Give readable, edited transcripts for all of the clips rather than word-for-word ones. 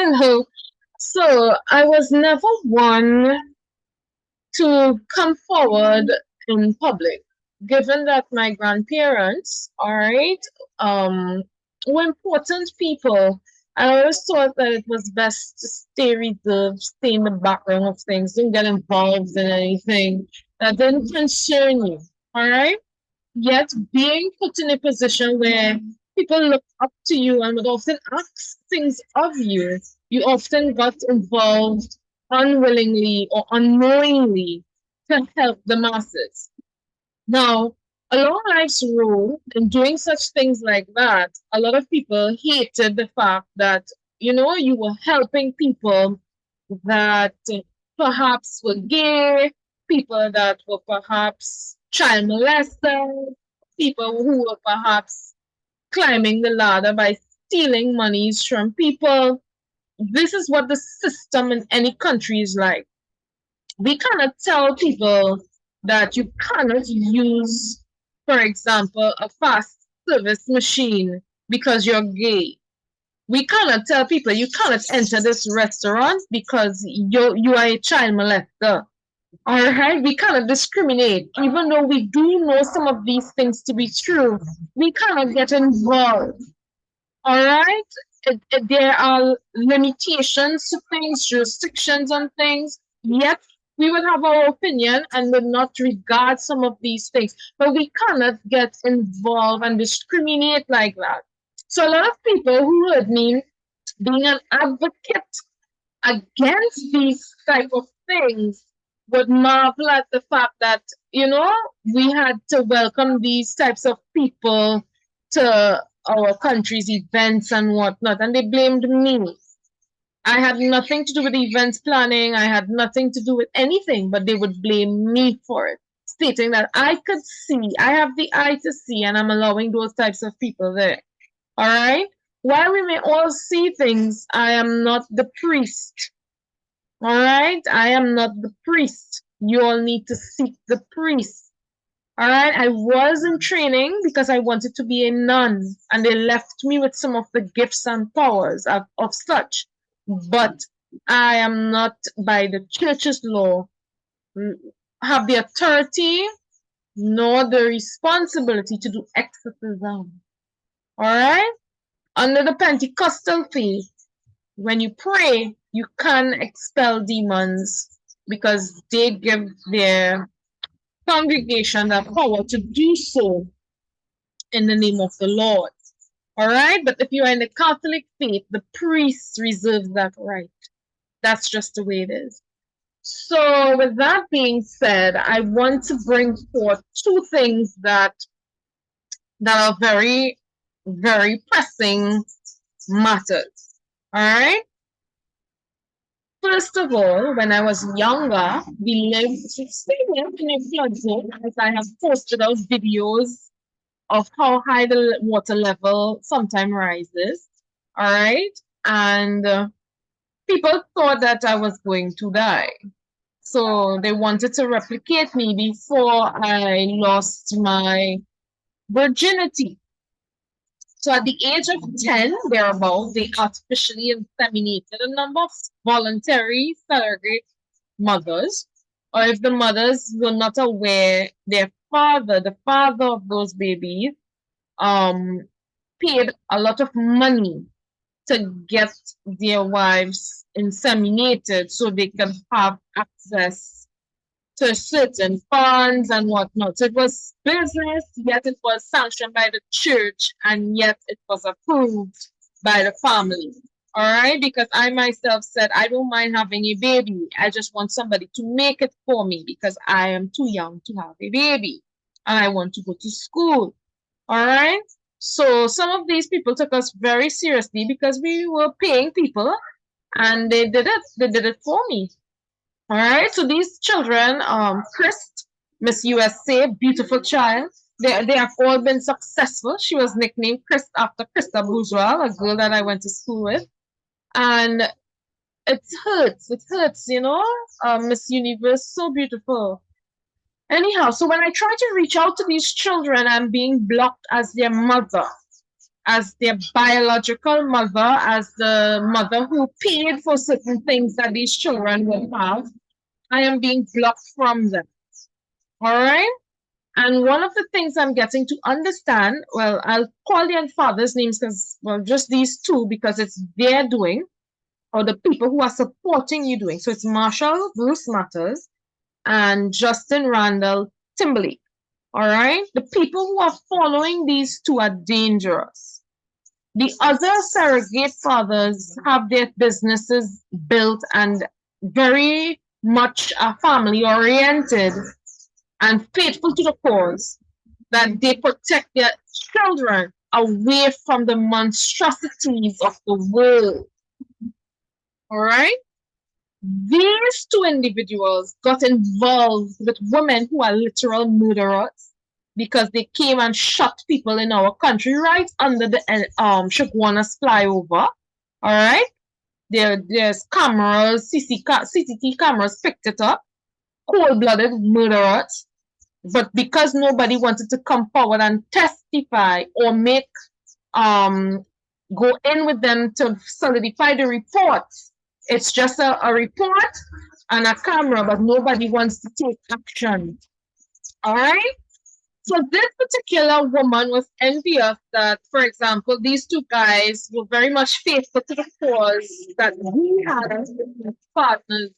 Hello. So I was never one to come forward in public, given that my grandparents, all right, um, were important people. I always thought that it was best to stay reserved, stay in the background of things, don't get involved in anything that didn't concern you, all right? Yet being put in a position where people look up to you and would often ask things of you, you often got involved unwillingly or unknowingly to help the masses. Now, along life's road, in doing such things like that, a lot of people hated the fact that, you were helping people that perhaps were gay, people that were perhaps child molested, people who were perhaps climbing the ladder by stealing monies from people. This is what the system in any country is like. We cannot tell people that you cannot use, for example, a fast service machine because you're gay. We cannot tell people you cannot enter this restaurant because you are a child molester. All right, we cannot discriminate, even though we do know some of these things to be true. We cannot get involved. All right, there are limitations to things, jurisdictions on things. Yet we would have our opinion and would not regard some of these things, but we cannot get involved and discriminate like that. So a lot of people who heard me being an advocate against these type of things would marvel at the fact that we had to welcome these types of people to our country's events and whatnot, and they blamed me. I had nothing to do with events planning. I had nothing to do with anything, but they would blame me for it, stating that I could see, I have the eye to see, and I'm allowing those types of people there. All right. While we may all see things, I am not the priest. All right. I am not the priest. You all need to seek the priest. All right. I was in training because I wanted to be a nun, and they left me with some of the gifts and powers of such. But I am not, by the church's law, have the authority nor the responsibility to do exorcism. All right. Under the Pentecostal faith, when you pray, you can expel demons because they give their congregation the power to do so in the name of the Lord. All right. But if you are in the Catholic faith, the priest reserves that right. That's just the way it is. So, with that being said, I want to bring forth two things that are very, very pressing matters. All right. First of all, when I was younger, we lived in a flood zone, as I have posted out videos of how high the water level sometimes rises. All right. And people thought that I was going to die. So they wanted to replicate me before I lost my virginity. So at the age of 10, thereabouts, they artificially inseminated a number of voluntary surrogate mothers, or if the mothers were not aware, their father, the father of those babies, paid a lot of money to get their wives inseminated so they could have access to certain funds and whatnot. So it was business, yet it was sanctioned by the church, and yet it was approved by the family. All right, because I myself said, I don't mind having a baby. I just want somebody to make it for me because I am too young to have a baby and I want to go to school. All right. So some of these people took us very seriously because we were paying people and they did it. They did it for me. All right, so these children, Chris, Miss USA, beautiful child, they have all been successful. She was nicknamed Chris after Krista Bourgeois, a girl that I went to school with. And it hurts, Miss Universe, so beautiful. Anyhow, so when I try to reach out to these children, I'm being blocked as their mother. as their biological mother, as the mother who paid for certain things that these children will have, I am being blocked from them. All right? And one of the things I'm getting to understand, well, I'll call their fathers' names because, well, just these two because it's their doing, or the people who are supporting you doing. So it's Marshall Bruce Matters and Justin Randall Timberlake. All right? The people who are following these two are dangerous. The other surrogate fathers have their businesses built and very much family oriented and faithful to the cause, that they protect their children away from the monstrosities of the world. All right? These two individuals got involved with women who are literal murderers because they came and shot people in our country right under the Shoguana's flyover. All right? There's cameras, CCTV cameras picked it up. Cold-blooded murderers. But because nobody wanted to come forward and testify or make go in with them to solidify the report, it's just a report and a camera, but nobody wants to take action. All right? So this particular woman was envious that, for example, these two guys were very much faithful to the cause that we had as partners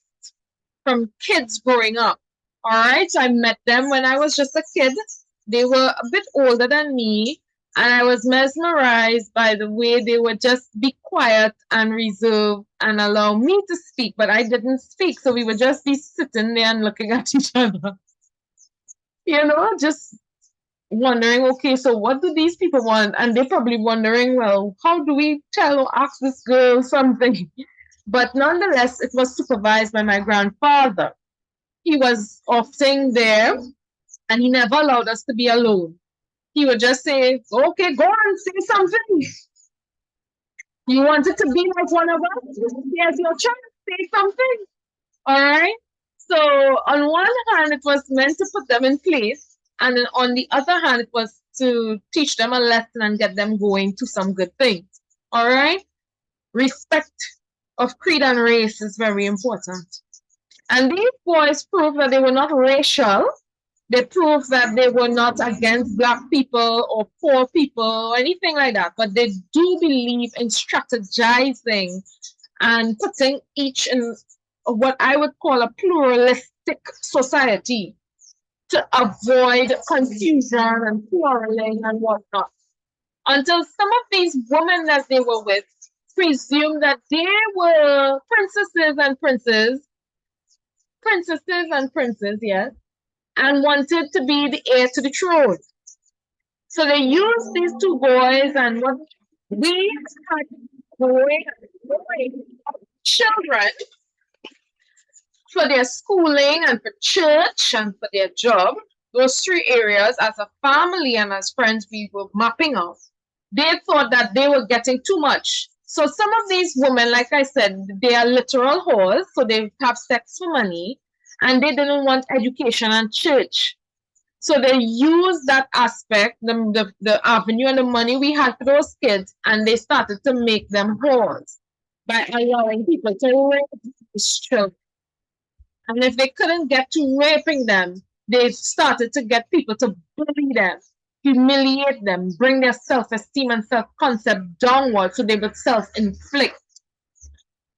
from kids growing up. All right, so I met them when I was just a kid. They were a bit older than me, and I was mesmerized by the way they would just be quiet and reserved and allow me to speak, but I didn't speak, so we would just be sitting there and looking at each other. You know, just wondering, okay, so what do these people want? And they're probably wondering, well, how do we tell or ask this girl something? But nonetheless, it was supervised by my grandfather. He was often there, and he never allowed us to be alone. He would just say, okay, go on, say something. You wanted to be like one of us? Here's your chance, say something. All right? So on one hand, it was meant to put them in place, and then on the other hand, it was to teach them a lesson and get them going to some good things. All right? Respect of creed and race is very important. And these boys proved that they were not racial. They proved that they were not against Black people or poor people or anything like that. But they do believe in strategizing and putting each in what I would call a pluralistic society to avoid confusion and quarreling and whatnot. Until some of these women that they were with presumed that they were princesses and princes, yes, and wanted to be the heir to the throne. So they used these two boys, and what we had growing children for their schooling and for church and for their job, those three areas as a family and as friends we were mapping out. They thought that they were getting too much. So some of these women, like I said, they are literal whores, so they have sex for money, and they didn't want education and church. So they used that aspect, the avenue and the money we had for those kids, and they started to make them whores by allowing people to rape these children. And if they couldn't get to raping them, they started to get people to bully them, humiliate them, bring their self-esteem and self-concept downward so they would self-inflict.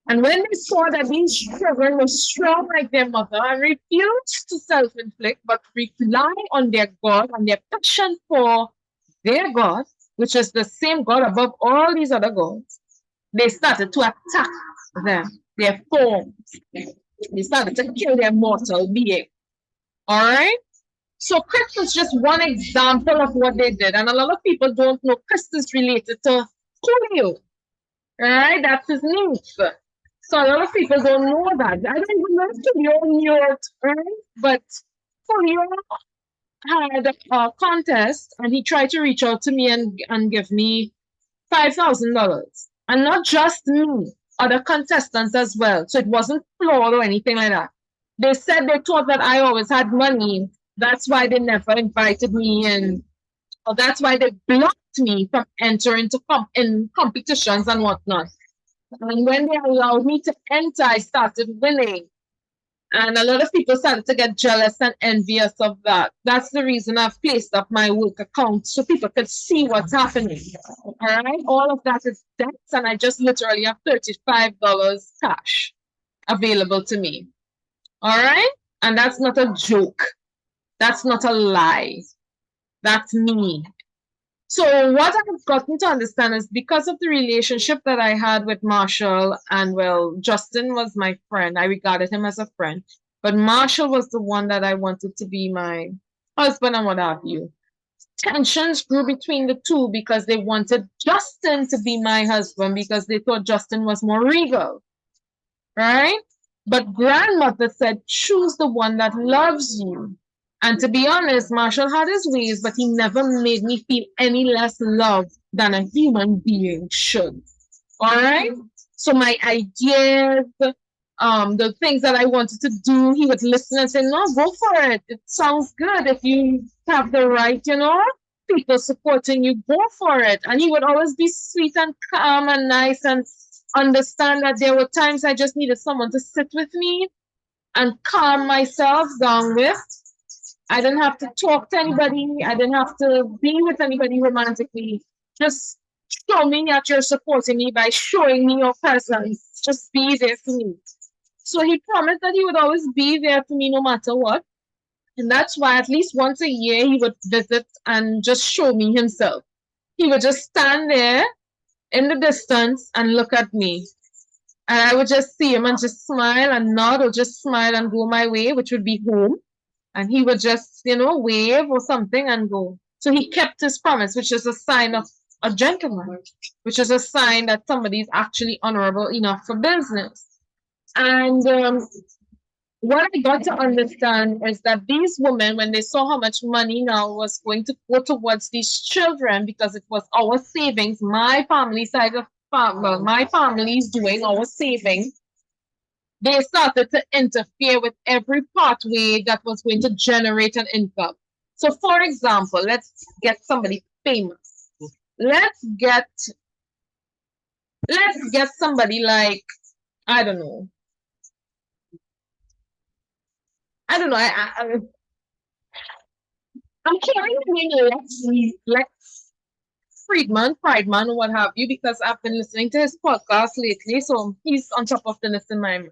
And when they saw that these children were strong like their mother and refused to self-inflict, but rely on their God and their passion for their God, which is the same God above all these other gods, they started to attack them, their forms. They started to kill their mortal being. All right? So Chris is just one example of what they did. And a lot of people don't know Chris is related to Julio. All right? That's his niece. So a lot of people don't know that. I don't even know if Julio knew it, right? But Julio had a contest, and he tried to reach out to me and give me $5,000. And not just me, other contestants as well. So it wasn't flawed or anything like that. They said they thought that I always had money. That's why they never invited me, and that's why they blocked blocked me from entering in competitions and whatnot. And when they allowed me to enter, I started winning. And a lot of people started to get jealous and envious of that. That's the reason I've placed up my work account so people could see what's happening. All right. All of that is debts, and I just literally have $35 cash available to me. All right. And that's not a joke. That's not a lie. That's me. So what I've gotten to understand is because of the relationship that I had with Marshall, and well, Justin was my friend. I regarded him as a friend. But Marshall was the one that I wanted to be my husband and what have you. Tensions grew between the two because they wanted Justin to be my husband because they thought Justin was more regal. Right? But grandmother said, choose the one that loves you. And to be honest, Marshall had his ways, but he never made me feel any less loved than a human being should. All right? So my ideas, the things that I wanted to do, he would listen and say, no, go for it. It sounds good. If you have the right, people supporting you, go for it. And he would always be sweet and calm and nice and understand that there were times I just needed someone to sit with me and calm myself down with. I didn't have to talk to anybody. I didn't have to be with anybody romantically. Just show me that you're supporting me by showing me your presence. Just be there for me. So he promised that he would always be there for me no matter what. And that's why at least once a year he would visit and just show me himself. He would just stand there in the distance and look at me. And I would just see him and just smile and nod or just smile and go my way, which would be home. And he would just, wave or something and go. So he kept his promise, which is a sign of a gentleman, which is a sign that somebody is actually honorable enough for business. And what I got to understand is that these women, when they saw how much money now was going to go towards these children, because it was our savings, my family side of my family is doing our savings, they started to interfere with every pathway that was going to generate an income. So, for example, let's get somebody famous. Let's get somebody like, I don't know. I'm hearing the name Lex Friedman, or what have you, because I've been listening to his podcast lately, so he's on top of the list in my mind.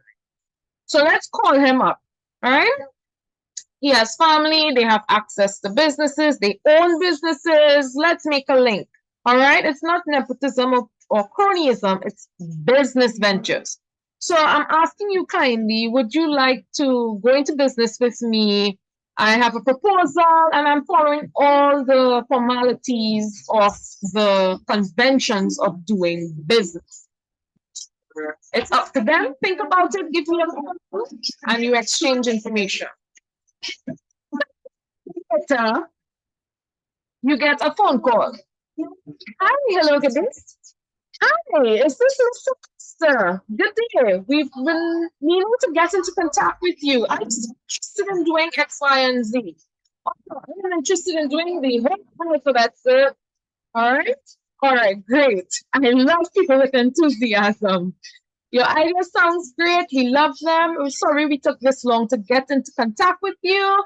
So let's call him up, all right? He has family, they have access to businesses, they own businesses. Let's make a link, all right? It's not nepotism or cronyism, it's business ventures. So I'm asking you kindly, would you like to go into business with me? I have a proposal and I'm following all the formalities of the conventions of doing business. It's up to them. Think about it, give me a call, and you exchange information. Later, you get a phone call. Hi, hello, good day. Hi, is this Mr. Sir? Good day. We've been meaning to get into contact with you. I'm interested in doing X, Y, and Z. Oh, I'm interested in doing the whole for that, sir. All right. All right, great. I love people with enthusiasm. Your idea sounds great. We love them. We're sorry we took this long to get into contact with you,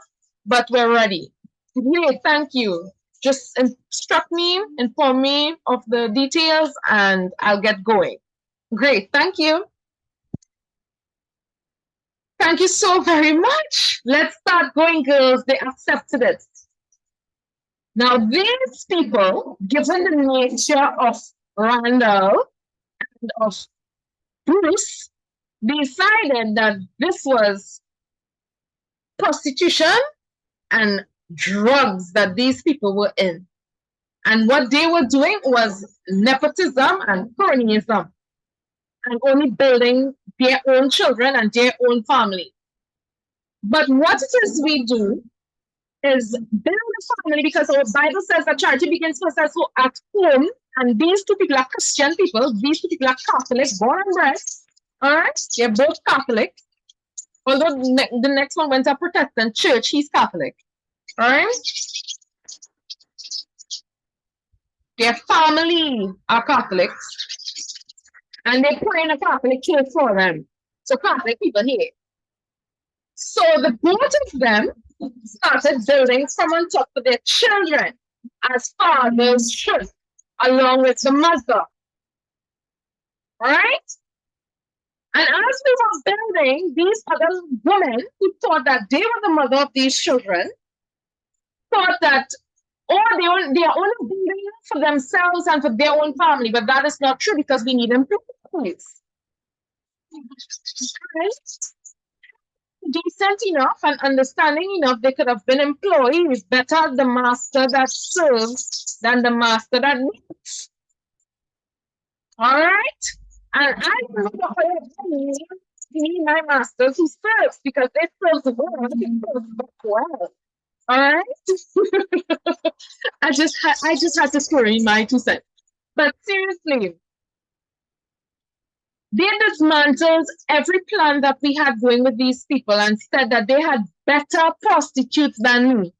but we're ready. Great, thank you. Just instruct me, inform me of the details, and I'll get going. Great, thank you. Thank you so very much. Let's start going, girls. They accepted it. Now, these people, given the nature of Randall and of Bruce, decided that this was prostitution and drugs that these people were in. And what they were doing was nepotism and cronyism, and only building their own children and their own family. But what it is we do is build a family, because our Bible says that charity begins first at home. And these two people are Christian people. These two people are Catholic, born and bred. All right, they're both Catholic. Although the next one went to a Protestant church, he's Catholic. All right. their family are Catholics, and they pray in a Catholic church for them. So Catholic people here. So the both of them started building from on top for their children, as fathers should, along with the mother. Right? And as we were building, these other women who thought that they were the mother of these children thought that, they are only building for themselves and for their own family, but that is not true because we need employees. Decent enough and understanding enough, they could have been employees. Better the master that serves than the master that needs. All right? And I need my masters who serves because they serve the world, they serve well. All right? I just had to throw in my 2 cents. But seriously, they dismantled every plan that we had going with these people and said that they had better prostitutes than me.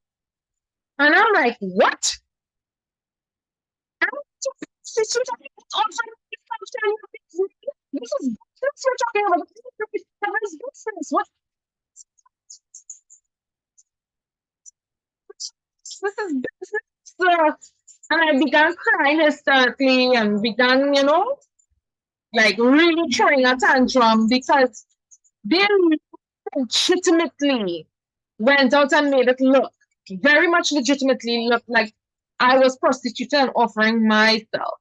And I'm like, what? This is we're talking about. What? This is business. And I began crying hysterically and began, like really throwing a tantrum because they legitimately went out and made it look very much legitimately look like I was prostituted and offering myself.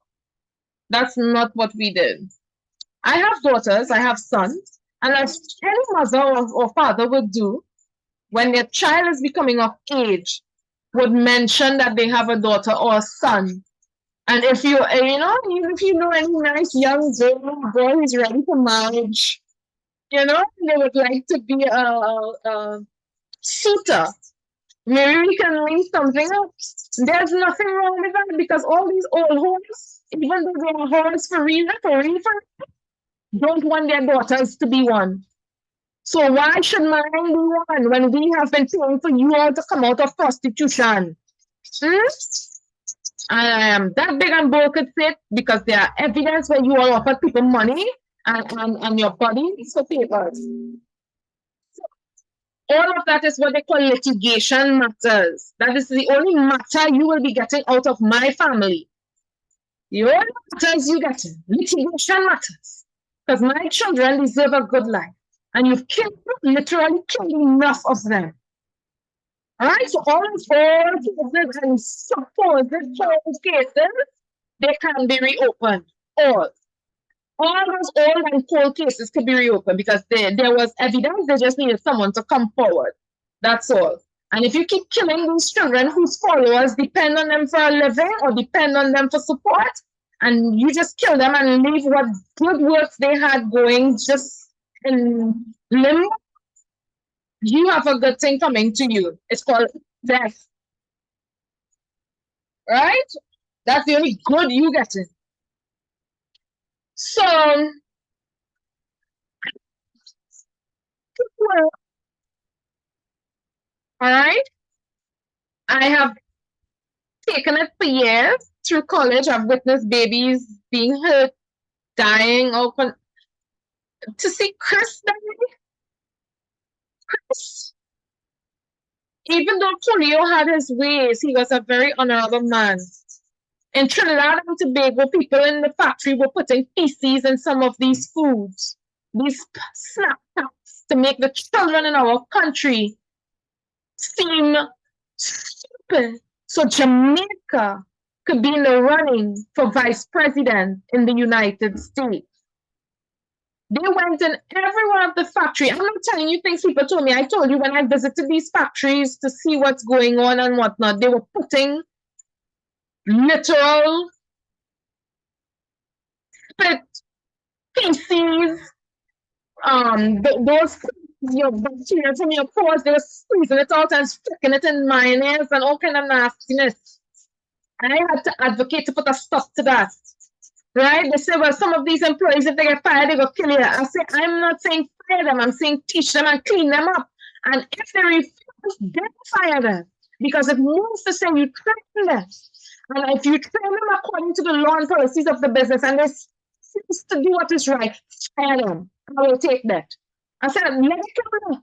That's not what we did. I have daughters, I have sons, and as any mother or father would do when their child is becoming of age, would mention that they have a daughter or a son. And if you, even if you know any nice young girl who's ready for marriage, they would like to be a suitor. Maybe we can link something up. There's nothing wrong with that because all these old homes, even though they are homes for reason, don't want their daughters to be one. So why should mine be one when we have been paying for you all to come out of prostitution? That big and bold could say because there are evidence where you all offered people money and your body for papers. All of that is what they call litigation matters. That is the only matter you will be getting out of my family. The only matters you get, litigation matters. Because my children deserve a good life. And you've literally killed enough of them. All right, so all those cases and supposed cases, they can be reopened. All those old and cold cases could be reopened because there was evidence, they just needed someone to come forward. That's all. And if you keep killing these children whose followers depend on them for a living or depend on them for support, and you just kill them and leave what good works they had going just in limbo, you have a good thing coming to you. It's called death. Right? That's the only good you get it. So, all right, I have taken it for years through college. I've witnessed babies being hurt, dying, open. To see Chris die, even though Julio had his ways, he was a very honorable man. In Trinidad and Tobago, people in the factory were putting feces in some of these foods, these snack packs, to make the children in our country seem stupid. So Jamaica could be in the running for vice president in the United States. They went in every one of the factory. I'm not telling you things people told me. I told you when I visited these factories to see what's going on and whatnot, they were putting literal spit, feces, those your bacteria from your pores, they were squeezing it out and sticking it in mayonnaise and all kind of nastiness. And I had to advocate to put a stop to that. Right? They say, well, some of these employees, if they get fired, they go kill you. I say, I'm not saying fire them. I'm saying teach them and clean them up. And if they refuse, then fire them. Because it means to say you threaten them. And if you train them according to the law and policies of the business and they seems to do what is right, fire them. I will take that. I said, let it come.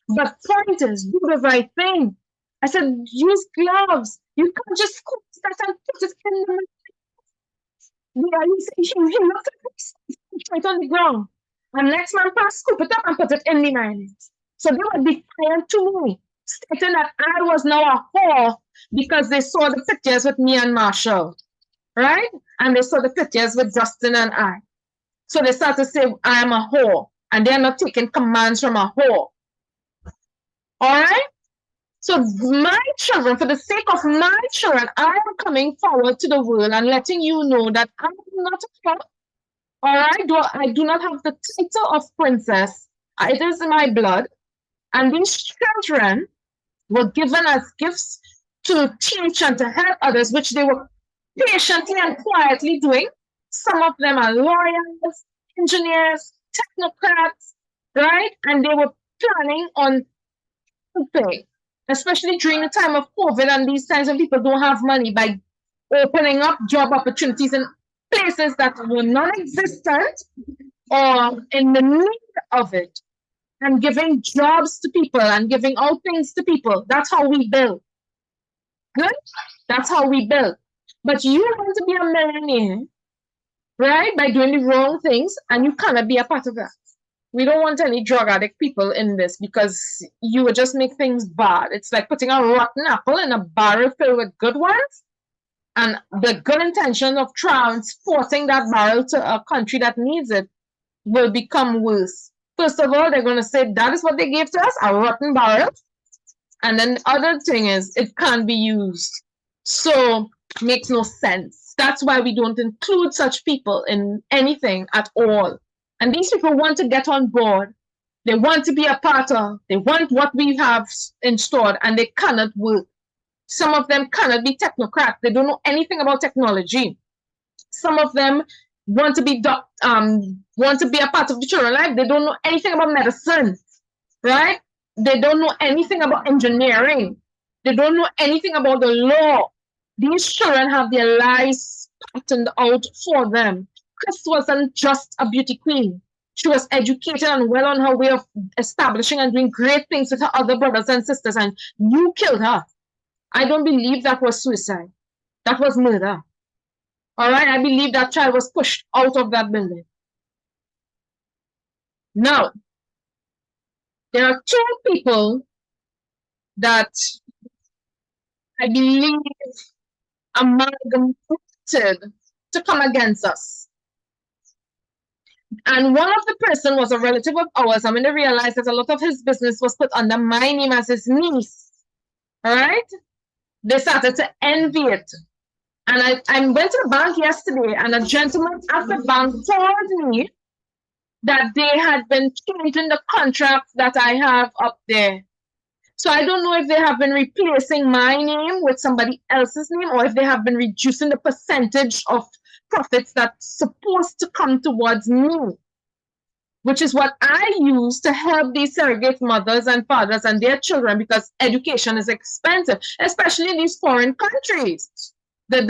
But point is, do the right thing. I said, use gloves. You can't just scoop that and put it in the yeah, he looked at it right on the ground. And next man pass, scoop it up and put it in the mayonnaise. So they were defiant to me, stating that I was now a whore because they saw the pictures with me and Marshall, right? And they saw the pictures with Justin and I. So they started to say, I am a whore, and they're not taking commands from a whore. All right? So my children, for the sake of my children, I am coming forward to the world and letting you know that I'm not a whore. All right? I do not have the title of princess. It is in my blood. And these children were given as gifts to teach and to help others, which they were patiently and quietly doing. Some of them are lawyers, engineers, technocrats, right? And they were planning on pay, especially during the time of COVID and these times when people don't have money, by opening up job opportunities in places that were non-existent or in the need of it, and giving jobs to people and giving out things to people. That's how we build. Good? That's how we build. But you want to be a millionaire, right? By doing the wrong things, and you cannot be a part of that. We don't want any drug addict people in this because you would just make things bad. It's like putting a rotten apple in a barrel filled with good ones, and the good intention of transporting that barrel to a country that needs it will become worse. First of all, they're going to say that is what they gave to us, a rotten barrel. And then the other thing is it can't be used. So it makes no sense. That's why we don't include such people in anything at all. And these people want to get on board. They want to be a part of. They want what we have installed, and they cannot work. Some of them cannot be technocrats. They don't know anything about technology. Some of them want to be a part of the children life. They don't know anything about medicine, right? They don't know anything about engineering. They don't know anything about the law. These children have their lives patterned out for them. Chris wasn't just a beauty queen. She was educated and well on her way of establishing and doing great things with her other brothers and sisters, and you killed her. I don't believe that was suicide. That was murder. All right? I believe that child was pushed out of that building. Now, there are two people that I believe amalgamated to come against us. And one of the person was a relative of ours. I mean, they realized that a lot of his business was put under my name as his niece. All right? They started to envy it. And I went to the bank yesterday, and a gentleman at the bank told me that they had been changing the contract that I have up there. So I don't know if they have been replacing my name with somebody else's name, or if they have been reducing the percentage of profits that's supposed to come towards me, which is what I use to help these surrogate mothers and fathers and their children, because education is expensive, especially in these foreign countries. The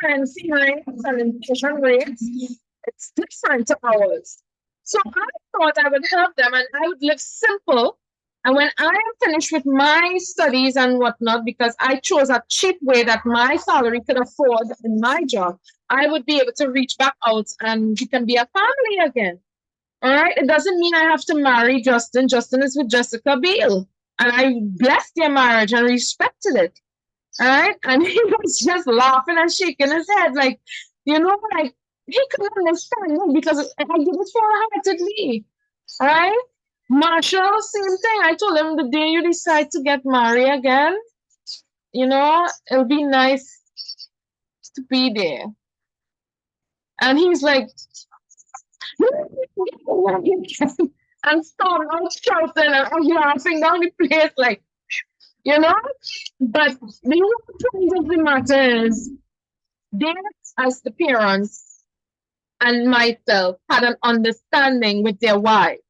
currency rates and inflation rates, it's different to ours. So I thought I would help them and I would live simple. And when I am finished with my studies and whatnot, because I chose a cheap way that my salary could afford in my job, I would be able to reach back out and we can be a family again. All right? It doesn't mean I have to marry Justin. Justin is with Jessica Biel. And I blessed their marriage and respected it. All right? And he was just laughing and shaking his head like, you know, like, he couldn't understand me because I did it full-heartedly. All right? Marshall, same thing. I told him the day you decide to get married again, you know, it'll be nice to be there. And he's like, and stormed out shouting and I'm laughing down the place, like, you know. But the point of the matter is, they, as the parents, and myself had an understanding with their wives.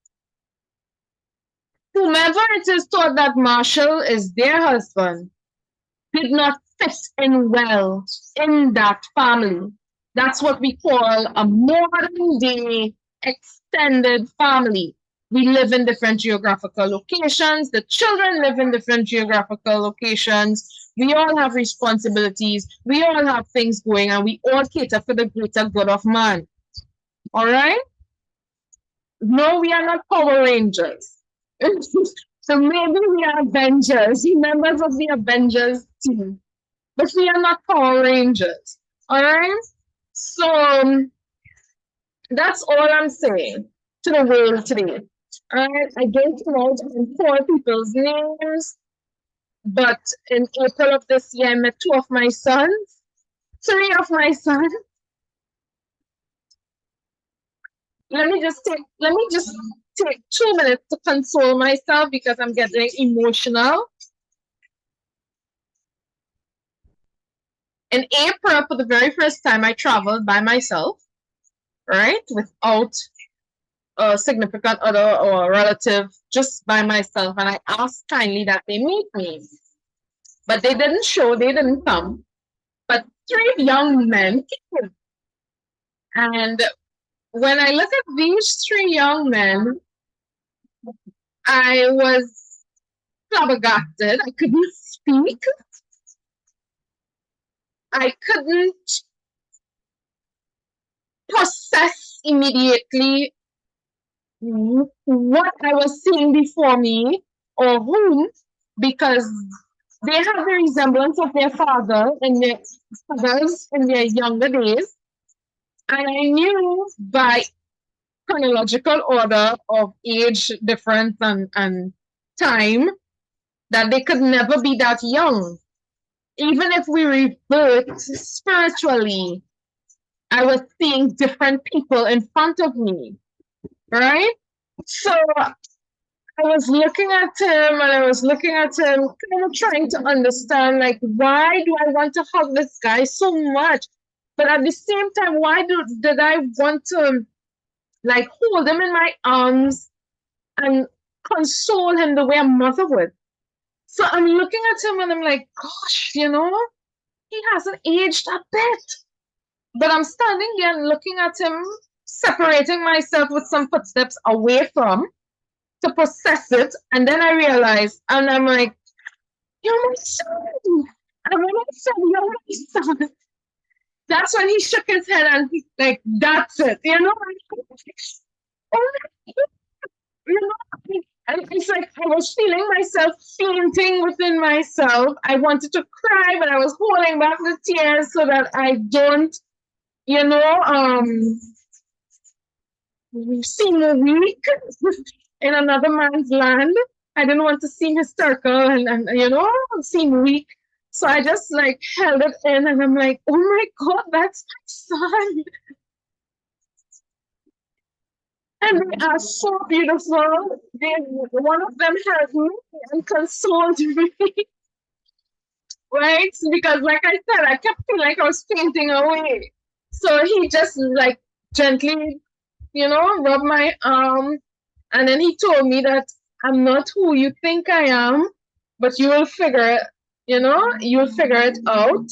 Whomever it is thought that Marshall is their husband did not fit in well in that family. That's what we call a modern day extended family. We live in different geographical locations. The children live in different geographical locations. We all have responsibilities. We all have things going, and we all cater for the greater good of man. All right? No, we are not Power Rangers. So maybe we are Avengers, members of the Avengers team. But we are not Power Rangers. All right? So that's all I'm saying to the world today. All right? I don't know and call people's names, but in April of this year, I met three of my sons. Let me just take 2 minutes to console myself because I'm getting emotional. In April, for the very first time, I traveled by myself, right? Without a significant other or a relative, just by myself. And I asked kindly that they meet me. But they didn't show, they didn't come. But three young men came. And when I look at these three young men, I was flabbergasted. I couldn't speak. I couldn't process immediately what I was seeing before me or whom, because they have the resemblance of their father and their fathers in their younger days. And I knew by chronological order of age difference and time that they could never be that young. Even if we revert spiritually, I was seeing different people in front of me, right? So I was looking at him kind of trying to understand, like, why do I want to hug this guy so much? But at the same time, why did I want to, like, hold him in my arms and console him the way a mother would? So I'm looking at him and I'm like, gosh, he hasn't aged a bit. But I'm standing there and looking at him, separating myself with some footsteps away from to process it. And then I realized, and I'm like, you're my son. And when I said, you're my son, that's when he shook his head and he's like, that's it. Oh, and it's like I was feeling myself fainting within myself. I wanted to cry, but I was holding back the tears so that I don't, seem weak in another man's land. I didn't want to seem hysterical and seem weak. So I just like held it in and I'm like, oh my God, that's my son. And they are so beautiful. One of them held me and consoled me. Right? Because like I said, I kept feeling like I was fainting away. So he just like gently, rubbed my arm. And then he told me that I'm not who you think I am, but you will figure it, you'll figure it out.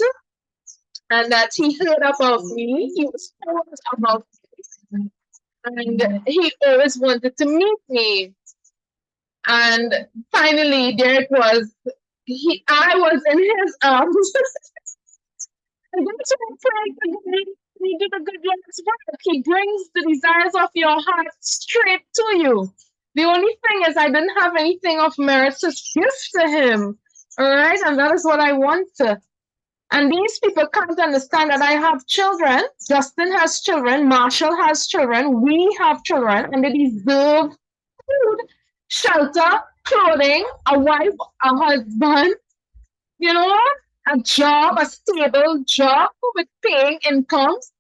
And that he heard about me. He was told about me. And he always wanted to meet me. And finally, there it was. I was in his arms. And that's what I'm saying. He did a good Lord's work. He brings the desires of your heart straight to you. The only thing is, I didn't have anything of merit to give to him. All right, and that is what I want to. And these people can't understand that I have children. Justin has children. Marshall has children. We have children, and they deserve food, shelter, clothing, a wife, a husband, a job, a stable job with paying incomes.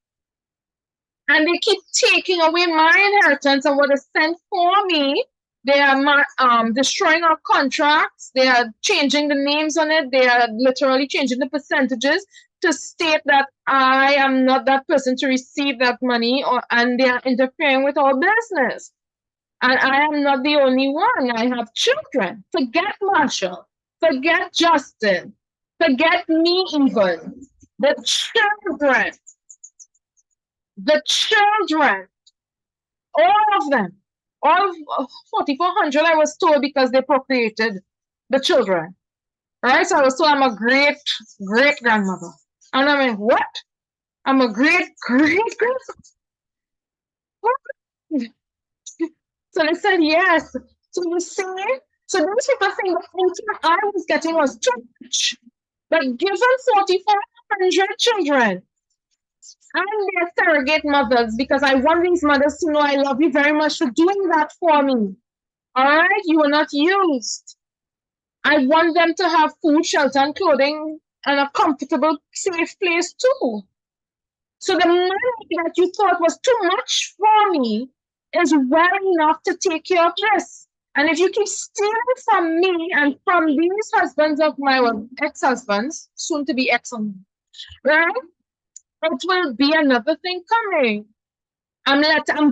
And they keep taking away my inheritance and what is sent for me. They are destroying our contracts. They are changing the names on it. They are literally changing the percentages to state that I am not that person to receive that money, and they are interfering with our business. And I am not the only one. I have children. Forget Marshall. Forget Justin. Forget me even. The children, all of them, all 4,400, I was told because they procreated the children. Right? So I was told I'm a great grandmother. And I mean, what? I'm a great grandmother. So they said yes. So you see, so those people think the income I was getting was too much. But given 4,400 children, I'm their surrogate mothers because I want these mothers to know I love you very much for doing that for me. All right? You were not used. I want them to have food, shelter, and clothing and a comfortable, safe place too. So the money that you thought was too much for me is well enough to take care of this. And if you keep stealing from me and from these husbands of my ex-husbands, soon to be ex-husbands, right? It will be another thing coming. I'm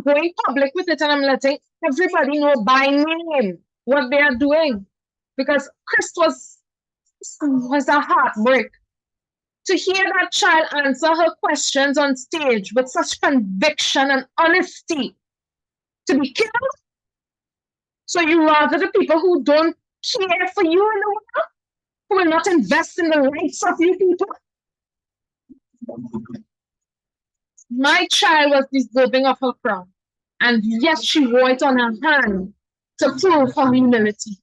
going public with it and I'm letting everybody know by name what they are doing. Because Chris was a heartbreak. To hear that child answer her questions on stage with such conviction and honesty, to be killed. So you rather the people who don't care for you in the world, who will not invest in the rights of you people. My child was deserving of her crown, and yet she wore it on her hand to prove her humility.